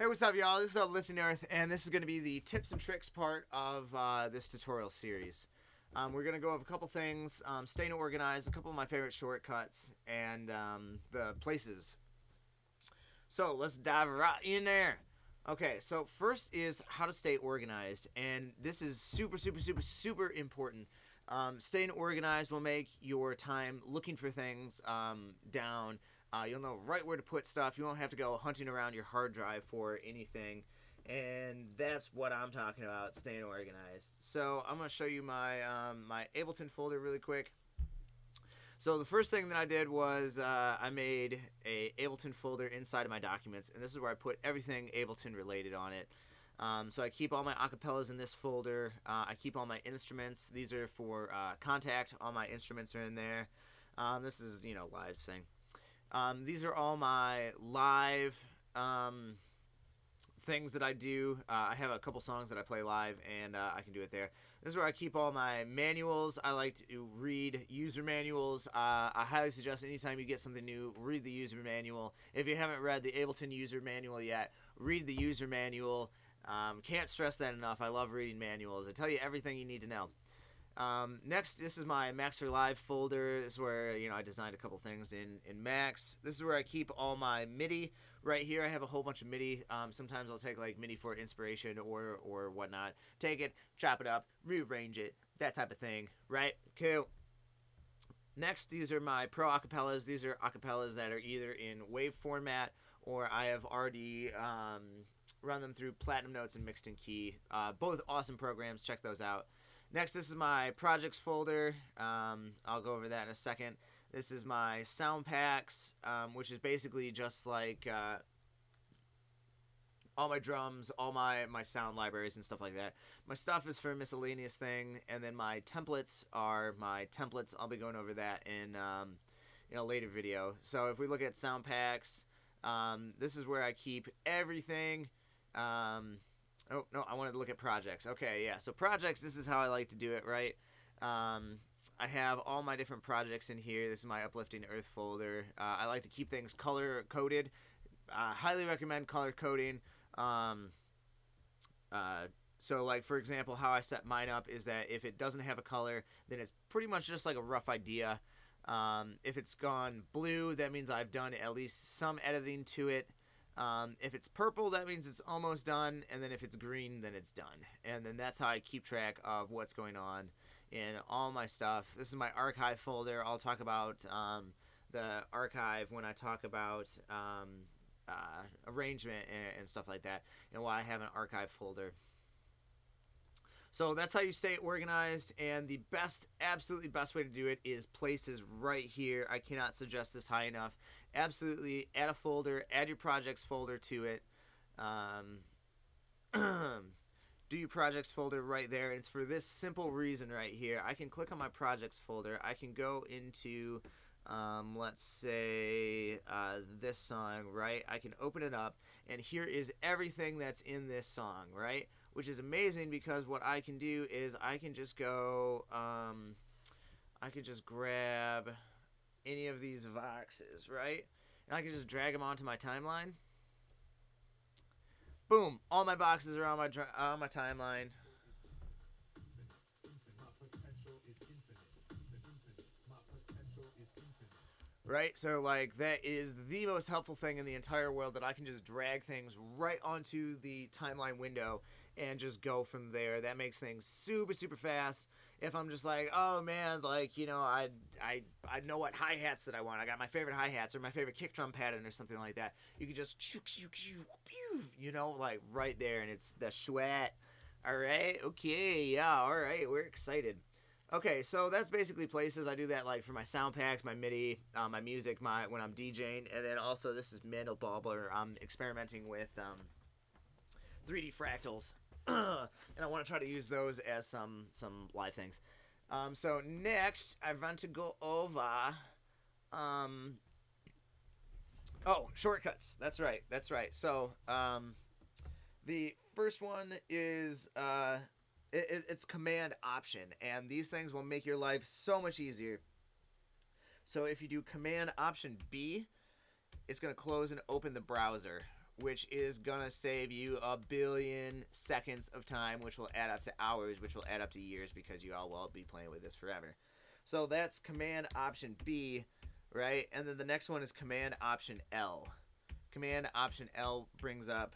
Hey, what's up, y'all? This is Uplifting Earth, and this is going to be the tips and tricks part of this tutorial series. We're going to go over a couple things, staying organized, a couple of my favorite shortcuts, and the places. So let's dive right in there. Okay, so first is how to stay organized, and this is super important. Staying organized will make your time looking for things down. You'll know right where to put stuff. You won't have to go hunting around your hard drive for anything, and that's what I'm talking about, staying organized. So I'm going to show you my my Ableton folder really quick. So the first thing that I did was I made a Ableton folder inside of my documents, and this is where I put everything Ableton related on it. So I keep all my acapellas in this folder. I keep all my instruments. These are for contact. All my instruments are in there. This is, Live's thing. These are all my live things that I do. I have a couple songs that I play live, and I can do it there. This is where I keep all my manuals. I like to read user manuals. I highly suggest anytime you get something new, read the user manual. If you haven't read the Ableton user manual yet, read the user manual. Can't stress that enough. I love reading manuals. I tell you everything you need to know. Next, this is my Max for Live folder. This is where, I designed a couple things in Max. This is where I keep all my MIDI. Right here, I have a whole bunch of MIDI. Sometimes I'll take, MIDI for inspiration or whatnot. Take it, chop it up, rearrange it, that type of thing, right? Cool. Next, these are my Pro acapellas. These are acapellas that are either in wave format or I have already run them through Platinum Notes and Mixed in Key. Both awesome programs. Check those out. Next, this is my projects folder. I'll go over that in a second. This is my sound packs, which is basically just like all my drums, all my sound libraries and stuff like that. My stuff is for a miscellaneous thing, and then my templates are my templates. I'll be going over that in a later video. So if we look at sound packs, this is where I keep everything. Oh, no, I wanted to look at projects. Okay, yeah. So projects, this is how I like to do it, right? I have all my different projects in here. This is my Uplifting Earth folder. I like to keep things color-coded. Highly recommend color coding. So, for example, how I set mine up is that if it doesn't have a color, then it's pretty much just like a rough idea. If it's gone blue, that means I've done at least some editing to it. If it's purple, that means it's almost done, and then if it's green, then it's done. And then that's how I keep track of what's going on in all my stuff. This is my archive folder. I'll talk about the archive when I talk about arrangement and stuff like that, and why I have an archive folder. So that's how you stay organized, and the absolutely best way to do it is places right here. I cannot suggest this high enough. Absolutely add a folder, add your projects folder to it. Do your projects folder right there, and it's for this simple reason right here. I can click on my projects folder. I can go into let's say this song, right? I can open it up, and here is everything that's in this song, right? Which is amazing because what I can do is I can just go, I can just grab any of these boxes, right? And I can just drag them onto my timeline. Boom! All my boxes are on my timeline. Right? So, that is the most helpful thing in the entire world, that I can just drag things right onto the timeline window and just go from there. That makes things super fast. If I'm just like, oh man, I know what hi-hats that I want. I got my favorite hi-hats or my favorite kick drum pattern or something like that. You can just, right there, and it's the sweat. All right? Okay, yeah, all right, we're excited. Okay, so that's basically places. I do that for my sound packs, my MIDI, my music, when I'm DJing, and then also this is Mandelball, where I'm experimenting with 3D fractals, and I want to try to use those as some live things. So next, I want to go over shortcuts. That's right. So the first one is it's Command Option, and these things will make your life so much easier. So if you do Command Option B, it's going to close and open the browser. which is gonna save you a billion seconds of time, which will add up to hours, which will add up to years, because you all will be playing with this forever. So that's Command Option B, right? And then the next one is Command Option L. Command Option L brings up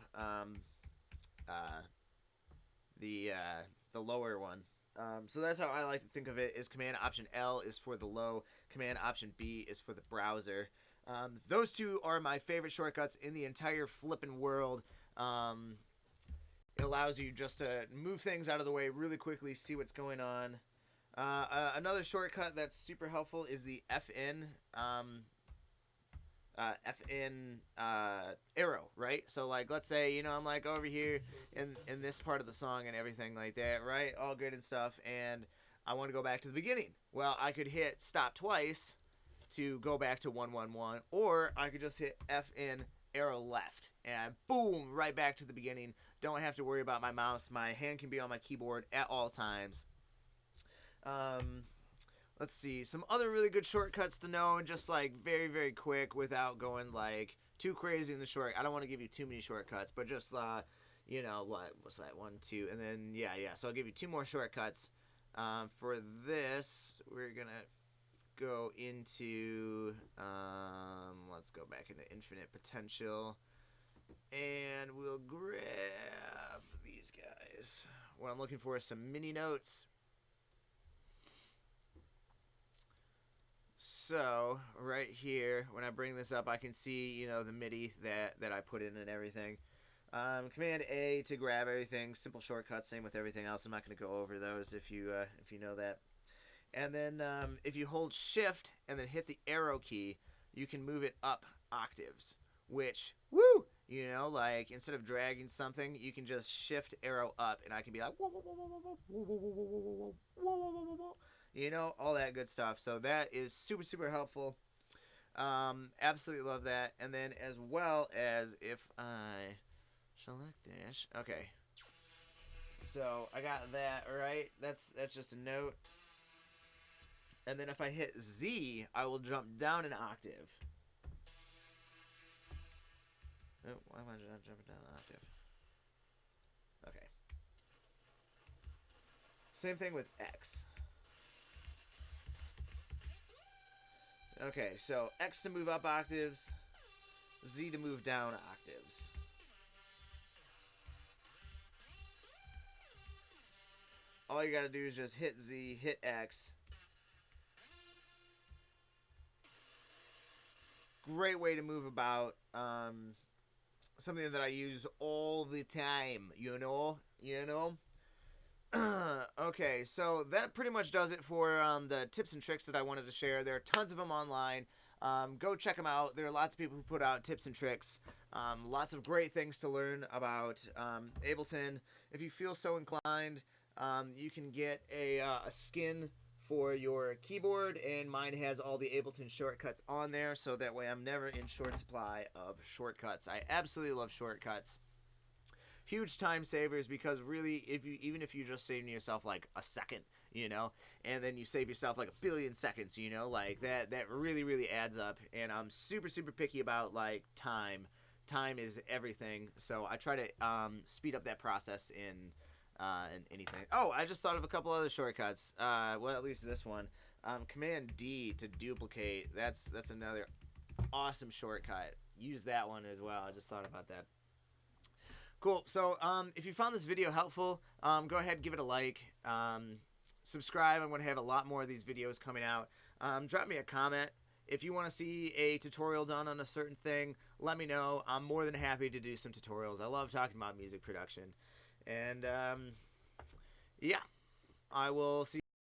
the lower one. So that's how I like to think of it, is Command Option L is for the low, Command Option B is for the browser. Those two are my favorite shortcuts in the entire flippin' world. It allows you just to move things out of the way really quickly, see what's going on. Another shortcut that's super helpful is the FN arrow, right? So like, let's say, I'm like over here in this part of the song and everything like that, right? All good and stuff, and I want to go back to the beginning. Well, I could hit stop twice to go back to 111, or I could just hit FN arrow left and boom, right back to the beginning. Don't have to worry about my mouse. My hand can be on my keyboard at all times. Let's see, some other really good shortcuts to know, and just like very, very quick without going like too crazy in the short. I don't want to give you too many shortcuts, but just what's that, 1, 2, and then yeah. So I'll give you 2 more shortcuts. For this, we're gonna go into let's go back into infinite potential, and we'll grab these guys. What I'm looking for is some mini notes. So right here, when I bring this up, I can see, the MIDI that I put in and everything. Command A to grab everything. Simple shortcuts, same with everything else. I'm not going to go over those if you know that. And then if you hold Shift and then hit the arrow key, you can move it up octaves. Which, woo! Like instead of dragging something, you can just Shift arrow up, and I can be like, whoa, whoa, whoa, whoa, whoa, whoa, whoa, whoa, whoa, whoa, whoa, whoa, whoa, whoa. All that good stuff. So that is super, super helpful. Absolutely love that. And then as well as if I select this. Okay. So I got that, right? That's just a note. And then if I hit Z, I will jump down an octave. Oh, why am I not jumping down an octave? Okay. Same thing with X. Okay, so X to move up octaves, Z to move down octaves. All you gotta do is just hit Z, hit X. Great way to move about. Something that I use all the time, Okay, so that pretty much does it for the tips and tricks that I wanted to share. There are tons of them online. Go check them out. There are lots of people who put out tips and tricks. Lots of great things to learn about Ableton. If you feel so inclined, you can get a skin for your keyboard, and mine has all the Ableton shortcuts on there, so that way I'm never in short supply of shortcuts. I absolutely love shortcuts. Huge time savers, because really, even if you just save yourself like a second, and then you save yourself like a billion seconds, like that really, really adds up. And I'm super, super picky about like time. Time is everything, so I try to speed up that process in anything. Oh, I just thought of a couple other shortcuts. Well, at least this one. Command D to duplicate. That's another awesome shortcut. Use that one as well. I just thought about that. Cool. So if you found this video helpful, go ahead and give it a like. Subscribe. I'm going to have a lot more of these videos coming out. Drop me a comment. If you want to see a tutorial done on a certain thing, let me know. I'm more than happy to do some tutorials. I love talking about music production. And yeah, I will see